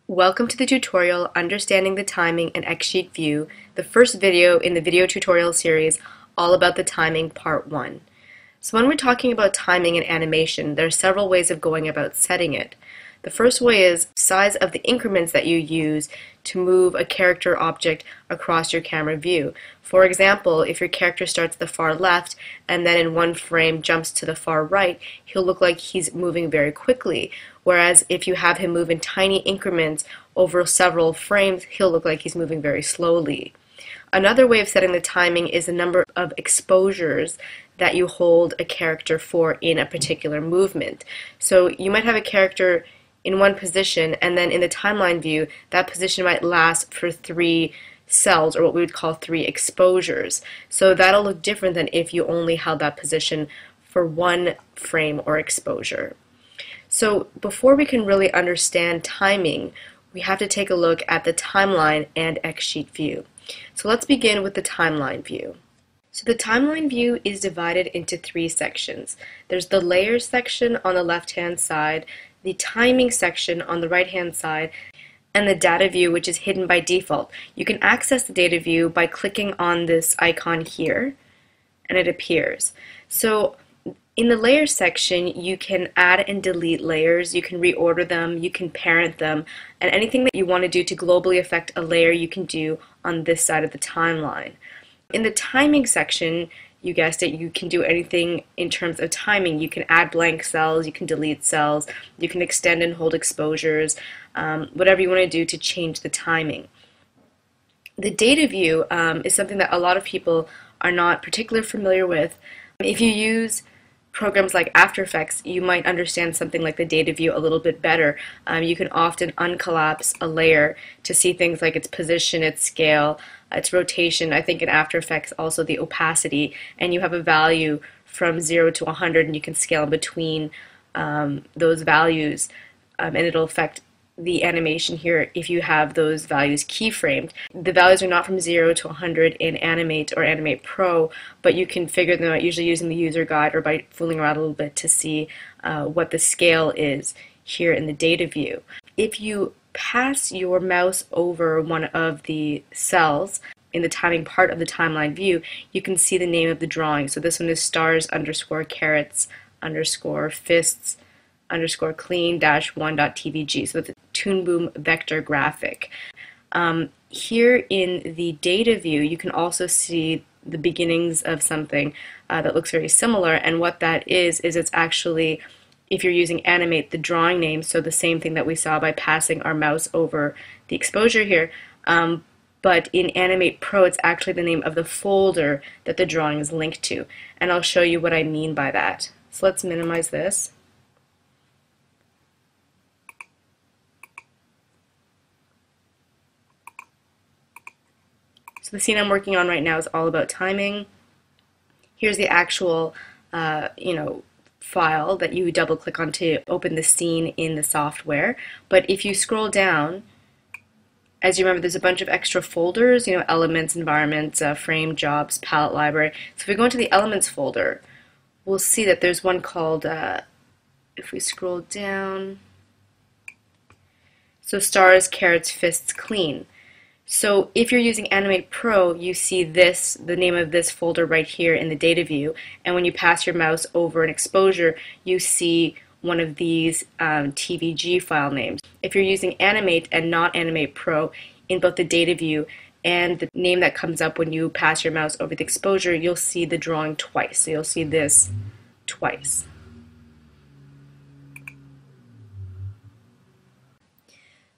Welcome to the tutorial Understanding the Timing in XSheet View, the first video in the video tutorial series all about the timing part 1. So when we're talking about timing in animation, there are several ways of going about setting it. The first way is size of the increments that you use to move a character object across your camera view. For example, if your character starts at the far left and then in one frame jumps to the far right, he'll look like he's moving very quickly. Whereas if you have him move in tiny increments over several frames, he'll look like he's moving very slowly. Another way of setting the timing is the number of exposures that you hold a character for in a particular movement. So you might have a character in one position, and then in the timeline view, that position might last for 3 cells, or what we would call 3 exposures. So that'll look different than if you only held that position for 1 frame or exposure. So before we can really understand timing, we have to take a look at the timeline and XSheet view. So let's begin with the timeline view. So the timeline view is divided into 3 sections. There's the layers section on the left-hand side, the timing section on the right-hand side, and the data view, which is hidden by default. You can access the data view by clicking on this icon here, and it appears. So in the layers section, you can add and delete layers, you can reorder them, you can parent them, and anything that you want to do to globally affect a layer you can do on this side of the timeline. In the timing section, you guessed it, you can do anything in terms of timing. You can add blank cells, you can delete cells, you can extend and hold exposures, whatever you want to do to change the timing. The data view is something that a lot of people are not particularly familiar with. If you use programs like After Effects, you might understand something like the data view a little bit better. You can often uncollapse a layer to see things like its position, its scale, its rotation. I think in After Effects also the opacity, and you have a value from 0 to 100, and you can scale in between those values, and it'll affect the animation here if you have those values keyframed. The values are not from 0 to 100 in Animate or Animate Pro, but you can figure them out usually using the user guide or by fooling around a little bit to see what the scale is here in the data view. If you pass your mouse over one of the cells in the timing part of the timeline view, you can see the name of the drawing. So this one is stars underscore carrots underscore fists underscore clean dash 1.tvg. So that's a Toon Boom vector graphic. Here in the data view, you can also see the beginnings of something that looks very similar, and what that is it's actually, if you're using Animate, the drawing name, so the same thing that we saw by passing our mouse over the exposure here, but in Animate Pro it's actually the name of the folder that the drawing is linked to, and I'll show you what I mean by that. So let's minimize this. So the scene I'm working on right now is all about timing. Here's the actual, file that you double click on to open the scene in the software. But if you scroll down, as you remember, there's a bunch of extra folders, elements, environments, frame, jobs, palette library. So if we go into the elements folder, we'll see that there's one called, if we scroll down, so stars, carrots, fists, clean. So if you're using Animate Pro, you see this, the name of this folder right here in the data view, and when you pass your mouse over an exposure, you see one of these TVG file names. If you're using Animate and not Animate Pro, in both the data view and the name that comes up when you pass your mouse over the exposure, you'll see the drawing twice. So you'll see this twice.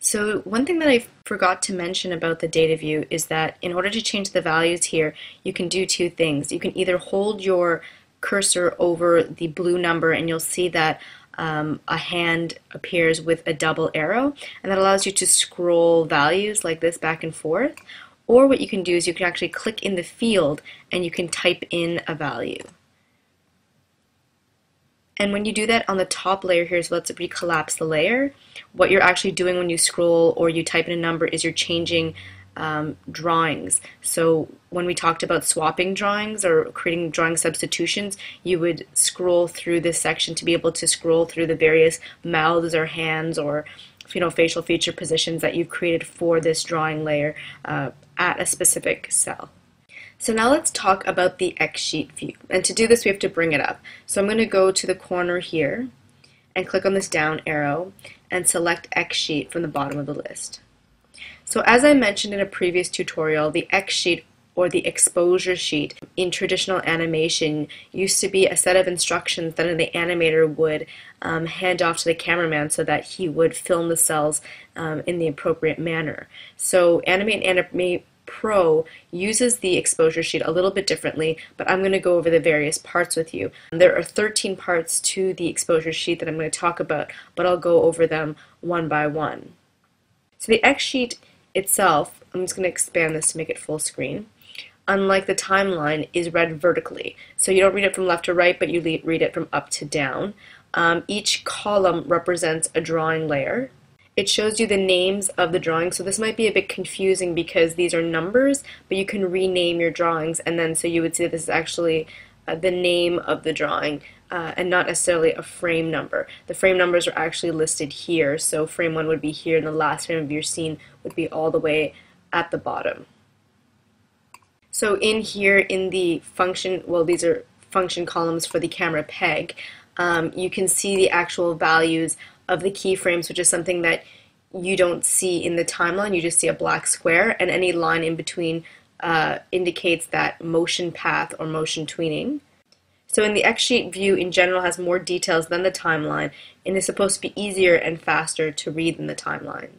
So one thing that I forgot to mention about the data view is that in order to change the values here, you can do 2 things. You can either hold your cursor over the blue number and you'll see that a hand appears with a double arrow, and that allows you to scroll values like this back and forth. Or what you can do is you can actually click in the field and you can type in a value. And when you do that on the top layer here, so let's recollapse the layer, what you're actually doing when you scroll or you type in a number is you're changing drawings. So when we talked about swapping drawings or creating drawing substitutions, you would scroll through this section to be able to scroll through the various mouths or hands or facial feature positions that you've created for this drawing layer at a specific cell. So now let's talk about the X sheet view. And to do this, we have to bring it up. So I'm going to go to the corner here and click on this down arrow and select X sheet from the bottom of the list. So as I mentioned in a previous tutorial, the X sheet or the exposure sheet in traditional animation used to be a set of instructions that the animator would hand off to the cameraman so that he would film the cells in the appropriate manner. So Animate and Animate Pro uses the exposure sheet a little bit differently, but I'm going to go over the various parts with you. There are 13 parts to the exposure sheet that I'm going to talk about, but I'll go over them one by one. So the X sheet itself, I'm just going to expand this to make it full screen, unlike the timeline, is read vertically. So you don't read it from left to right, but you read it from up to down. Each column represents a drawing layer. It shows you the names of the drawings, so this might be a bit confusing because these are numbers, but you can rename your drawings, and then so you would see that this is actually the name of the drawing and not necessarily a frame number. The frame numbers are actually listed here, so frame 1 would be here and the last frame of your scene would be all the way at the bottom. So in here in the function, well, these are function columns for the camera peg, you can see the actual values of the keyframes, which is something that you don't see in the timeline. You just see a black square, and any line in between indicates that motion path or motion tweening. So in the X sheet view in general has more details than the timeline and is supposed to be easier and faster to read than the timeline.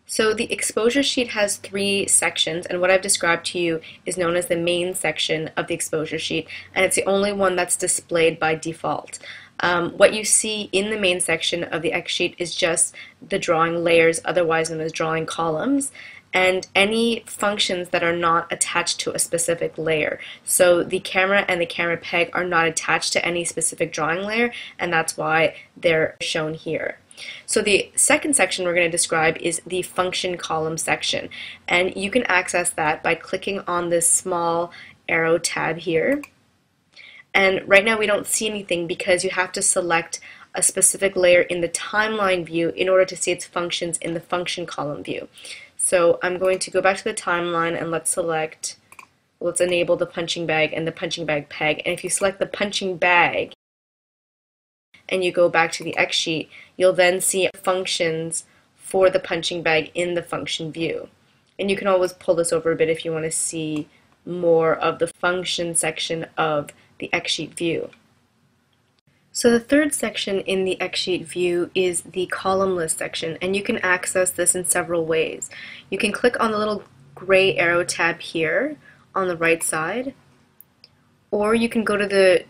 So the exposure sheet has 3 sections, and what I've described to you is known as the main section of the exposure sheet, and it's the only one that's displayed by default. What you see in the main section of the X sheet is just the drawing layers, otherwise known as drawing columns, and any functions that are not attached to a specific layer. So the camera and the camera peg are not attached to any specific drawing layer, and that's why they're shown here. So the second section we're going to describe is the function column section, and you can access that by clicking on this small arrow tab here. And right now we don't see anything because you have to select a specific layer in the timeline view in order to see its functions in the function column view. So I'm going to go back to the timeline and let's enable the punching bag and the punching bag peg. And if you select the punching bag and you go back to the X sheet, you'll then see functions for the punching bag in the function view. And you can always pull this over a bit if you want to see more of the function section of the X sheet view. So the third section in the X sheet view is the column list section, and you can access this in several ways. You can click on the little gray arrow tab here on the right side, or you can go to the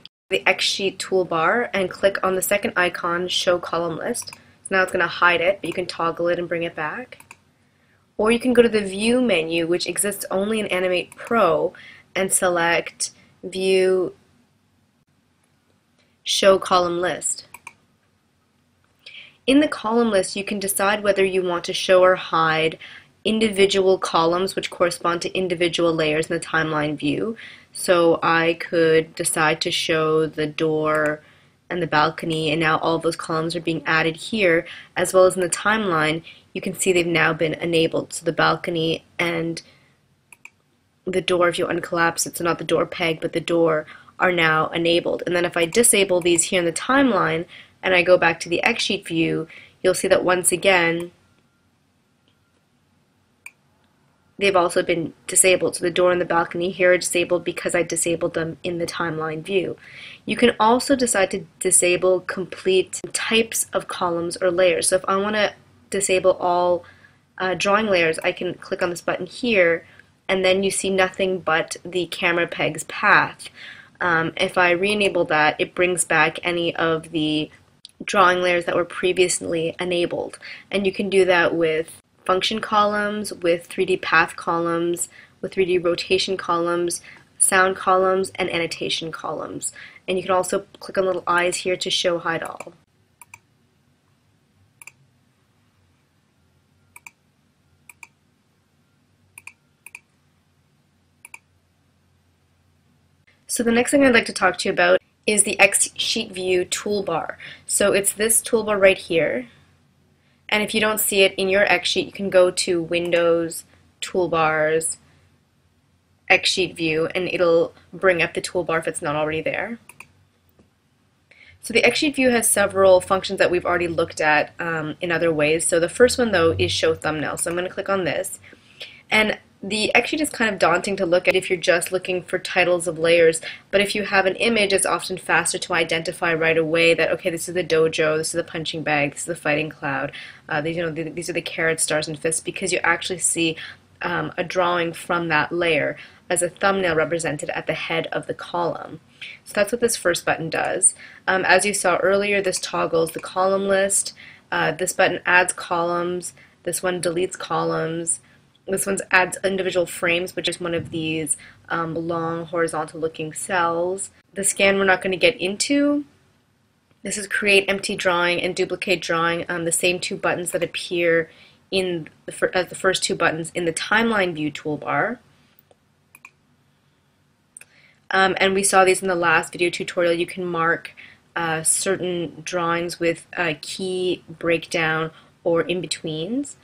X sheet toolbar and click on the second icon, Show Column List. So now it's going to hide it, but you can toggle it and bring it back. Or you can go to the View menu, which exists only in Animate Pro, and select View Show Column List. In the column list, you can decide whether you want to show or hide individual columns which correspond to individual layers in the timeline view. So I could decide to show the door and the balcony, and now all of those columns are being added here, as well as in the timeline you can see they've now been enabled. So the balcony and the door, if you uncollapse it, so not the door peg but the door, are now enabled. And then if I disable these here in the timeline and I go back to the X sheet view, you'll see that once again they've also been disabled. So the door and the balcony here are disabled because I disabled them in the timeline view. You can also decide to disable complete types of columns or layers. So if I want to disable all drawing layers, I can click on this button here, and then you see nothing but the camera peg's path. If I re-enable that, it brings back any of the drawing layers that were previously enabled. And you can do that with function columns, with 3D path columns, with 3D rotation columns, sound columns, and annotation columns. And you can also click on little eyes here to show hide all. So the next thing I'd like to talk to you about is the X-Sheet View toolbar. So it's this toolbar right here, and if you don't see it in your X-Sheet, you can go to Windows, Toolbars, X-Sheet View, and it'll bring up the toolbar if it's not already there. So the X-Sheet View has several functions that we've already looked at in other ways. So the first one, though, is Show Thumbnail. So I'm going to click on this. And the X-Sheet is kind of daunting to look at if you're just looking for titles of layers, but if you have an image, it's often faster to identify right away that, okay, this is the dojo, this is the punching bag, this is the fighting cloud, these are the carrots, stars, and fists, because you actually see a drawing from that layer as a thumbnail represented at the head of the column. So that's what this first button does. As you saw earlier, this toggles the column list. This button adds columns. This one deletes columns. This one adds individual frames, which is one of these long horizontal looking cells. The scan we're not going to get into. This is create empty drawing and duplicate drawing, the same two buttons that appear in as the first two buttons in the timeline view toolbar. And we saw these in the last video tutorial. You can mark certain drawings with key breakdown or in-betweens.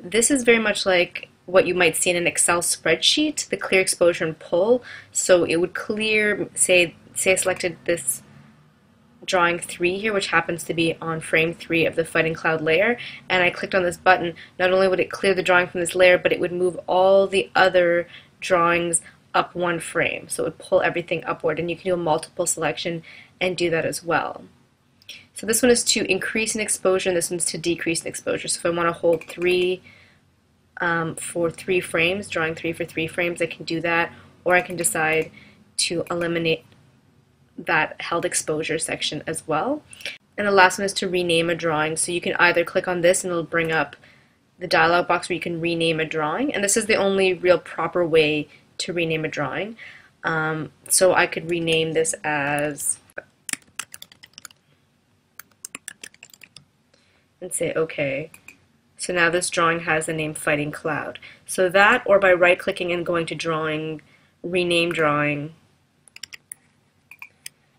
This is very much like what you might see in an Excel spreadsheet, the clear exposure and pull. So it would clear, say I selected this drawing 3 here, which happens to be on frame 3 of the fighting cloud layer, and I clicked on this button. Not only would it clear the drawing from this layer, but it would move all the other drawings up one frame. So it would pull everything upward, and you can do a multiple selection and do that as well. So this one is to increase in exposure, and this one's to decrease in exposure. So if I want to hold 3 for 3 frames, drawing 3 for 3 frames, I can do that, or I can decide to eliminate that held exposure section as well. And the last one is to rename a drawing. So you can either click on this and it'll bring up the dialog box where you can rename a drawing, and this is the only real proper way to rename a drawing. So I could rename this as, and say OK. So now this drawing has the name Fighting Cloud. So that, or by right-clicking and going to Drawing, Rename Drawing,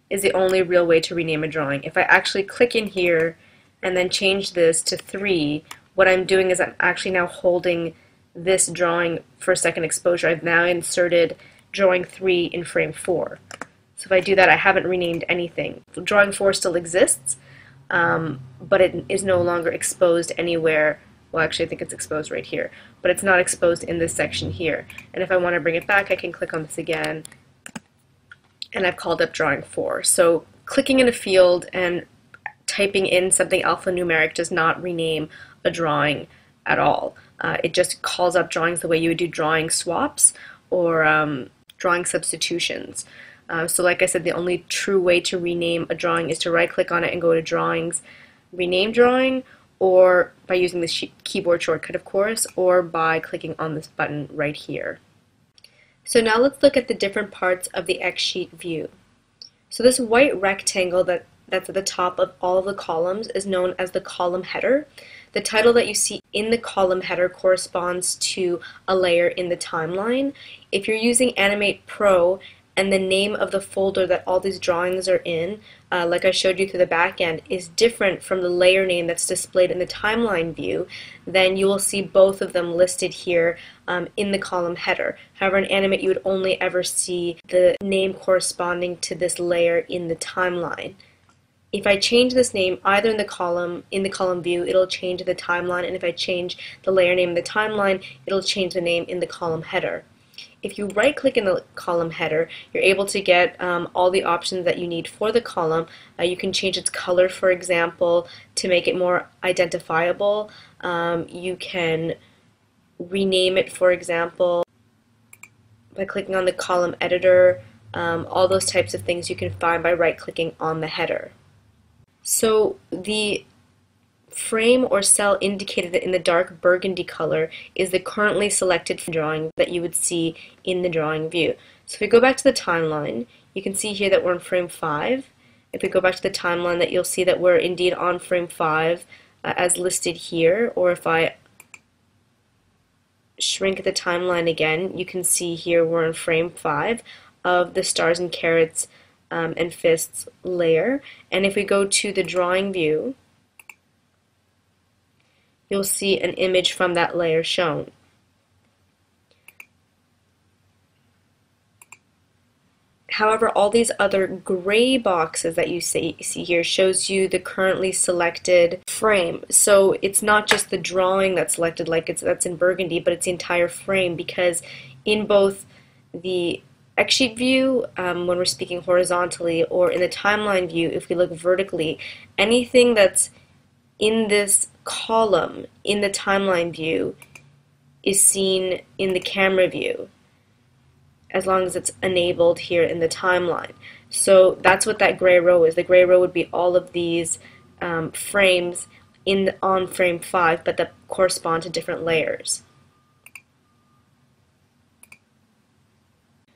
is the only real way to rename a drawing. If I actually click in here and then change this to 3, what I'm doing is I'm actually now holding this drawing for second exposure. I've now inserted drawing 3 in frame 4. So if I do that, I haven't renamed anything. Drawing 4 still exists, but it is no longer exposed anywhere. Well, actually, I think it's exposed right here, but it's not exposed in this section here. And if I want to bring it back, I can click on this again, and I've called up drawing 4. So clicking in a field and typing in something alphanumeric does not rename a drawing at all. It just calls up drawings the way you would do drawing swaps or drawing substitutions. So like I said, the only true way to rename a drawing is to right-click on it and go to Drawings, Rename Drawing, or by using the keyboard shortcut, of course, or by clicking on this button right here. So now let's look at the different parts of the X-Sheet view. So this white rectangle that's at the top of all of the columns is known as the column header. The title that you see in the column header corresponds to a layer in the timeline. If you're using Animate Pro and the name of the folder that all these drawings are in, like I showed you through the back end, is different from the layer name that's displayed in the timeline view, then you will see both of them listed here in the column header. However, in Animate you would only ever see the name corresponding to this layer in the timeline. If I change this name either in the column view, it'll change the timeline, and if I change the layer name in the timeline, it'll change the name in the column header. If you right-click in the column header, you're able to get all the options that you need for the column. You can change its color, for example, to make it more identifiable. You can rename it, for example, by clicking on the column editor. All those types of things you can find by right-clicking on the header. So the frame or cell indicated in the dark burgundy color is the currently selected drawing that you would see in the drawing view. So if we go back to the timeline, you can see here that we're in frame 5. If we go back to the timeline, that you'll see that we're indeed on frame 5 as listed here, or if I shrink the timeline again, you can see here we're in frame 5. of the stars and carrots and fists layer. And if we go to the drawing view, you'll see an image from that layer shown. However, all these other gray boxes that you see here shows you the currently selected frame. So it's not just the drawing that's selected like that's in burgundy, but it's the entire frame, because in both the X-sheet view, when we're speaking horizontally, or in the timeline view, if we look vertically, anything that's in this column in the timeline view is seen in the camera view, as long as it's enabled here in the timeline. So that's what that gray row is. The gray row would be all of these frames on frame 5, but that correspond to different layers.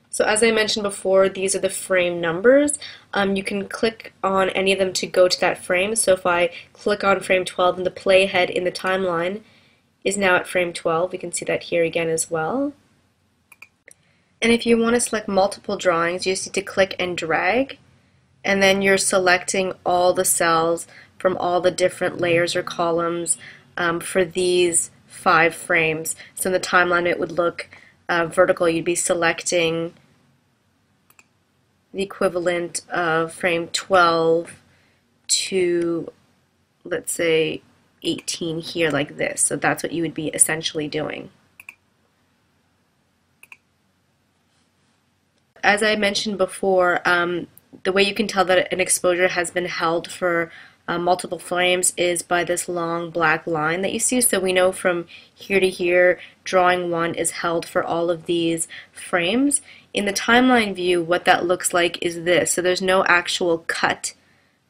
So as I mentioned before, these are the frame numbers. You can click on any of them to go to that frame. So if I click on frame 12, and the playhead in the timeline is now at frame 12, we can see that here again as well. And if you want to select multiple drawings, you just need to click and drag, and then you're selecting all the cells from all the different layers or columns for these 5 frames. So in the timeline it would look vertical. You'd be selecting the equivalent of frame 12 to, let's say, 18 here, like this. So that's what you would be essentially doing. As I mentioned before, the way you can tell that an exposure has been held for multiple frames is by this long black line that you see. So we know from here to here, drawing 1 is held for all of these frames. In the timeline view, what that looks like is this. So there's no actual cut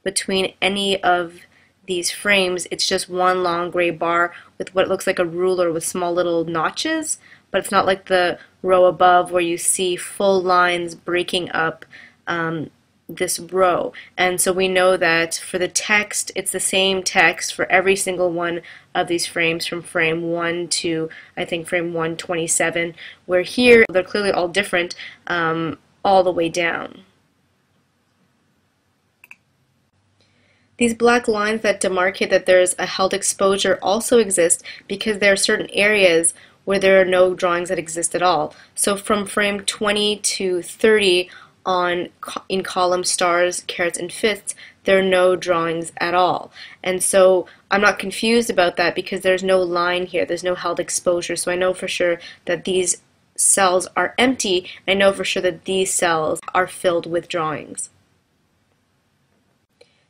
between any of these frames. It's just one long gray bar with what looks like a ruler with small little notches, but it's not like the row above where you see full lines breaking up this row. And so we know that for the text, it's the same text for every single one of these frames from frame 1 to, I think, frame 127, where here they're clearly all different all the way down. These black lines that demarcate that there's a held exposure also exist because there are certain areas where there are no drawings that exist at all. So from frame 20 to 30 in column stars, carrots, and fists, there are no drawings at all. And so I'm not confused about that because there's no line here, there's no held exposure. So I know for sure that these cells are empty. I know for sure that these cells are filled with drawings.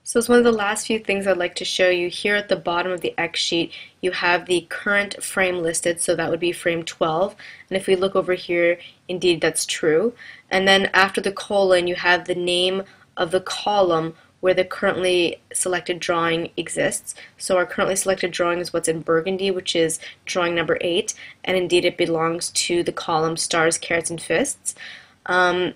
So it's one of the last few things I'd like to show you. Here at the bottom of the X sheet, you have the current frame listed, so that would be frame 12. And if we look over here, indeed that's true. And then after the colon, you have the name of the column where the currently selected drawing exists. So our currently selected drawing is what's in burgundy, which is drawing number 8, and indeed it belongs to the column stars, carrots, and fists. And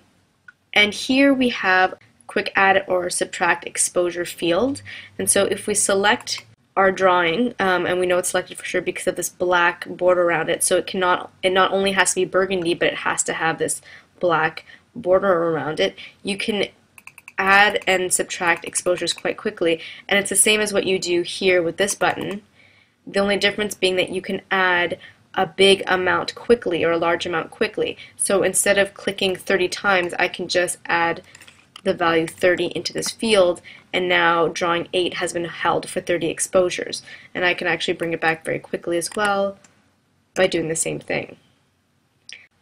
here we have quick add or subtract exposure field. And so if we select our drawing, and we know it's selected for sure because of this black border around it, so it not only has to be burgundy, but it has to have this black border around it, you can add and subtract exposures quite quickly. And it's the same as what you do here with this button, the only difference being that you can add a big amount quickly or a large amount quickly. So instead of clicking 30 times, I can just add the value 30 into this field, and now drawing 8 has been held for 30 exposures. And I can actually bring it back very quickly as well by doing the same thing.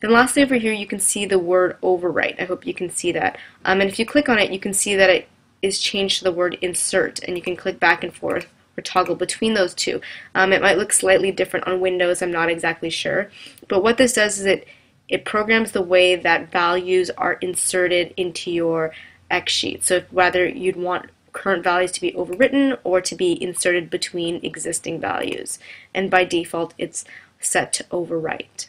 Then lastly over here you can see the word overwrite. I hope you can see that. And if you click on it, you can see that it is changed to the word insert, and you can click back and forth or toggle between those two. It might look slightly different on Windows, I'm not exactly sure. But what this does is it programs the way that values are inserted into your X sheet. So whether you'd want current values to be overwritten or to be inserted between existing values. And by default, it's set to overwrite.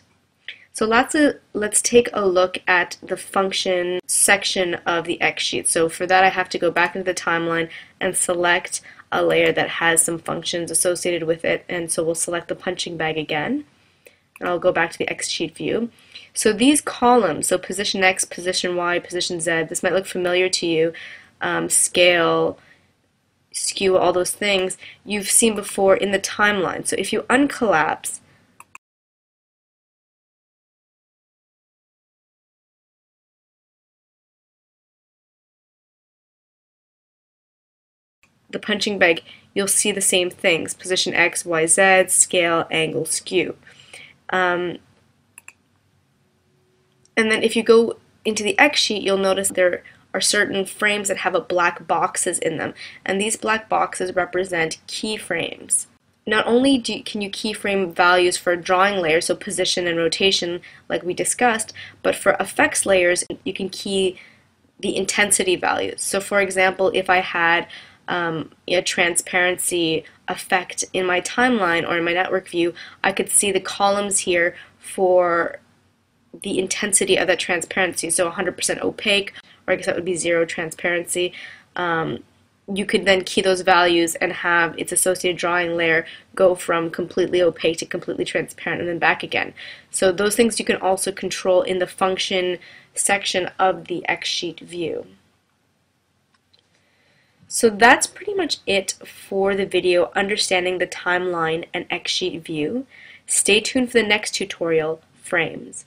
So let's take a look at the function section of the X sheet. So for that, I have to go back into the timeline and select a layer that has some functions associated with it. And so we'll select the punching bag again. And I'll go back to the X sheet view. So these columns, so position X, position Y, position Z, this might look familiar to you, scale, skew, all those things you've seen before in the timeline. So if you uncollapse the punching bag, you'll see the same things: position X, Y, Z, scale, angle, skew. And then if you go into the X sheet, you'll notice there are certain frames that have black boxes in them, and these black boxes represent keyframes. Not only can you keyframe values for drawing layers, so position and rotation like we discussed, but for effects layers you can key the intensity values. So for example, if I had a transparency effect in my timeline or in my network view, I could see the columns here for the intensity of that transparency. So 100% opaque, or I guess that would be 0 transparency. You could then key those values and have its associated drawing layer go from completely opaque to completely transparent and then back again. So those things you can also control in the function section of the X-sheet view. So that's pretty much it for the video, understanding the timeline and X-sheet view. Stay tuned for the next tutorial, frames.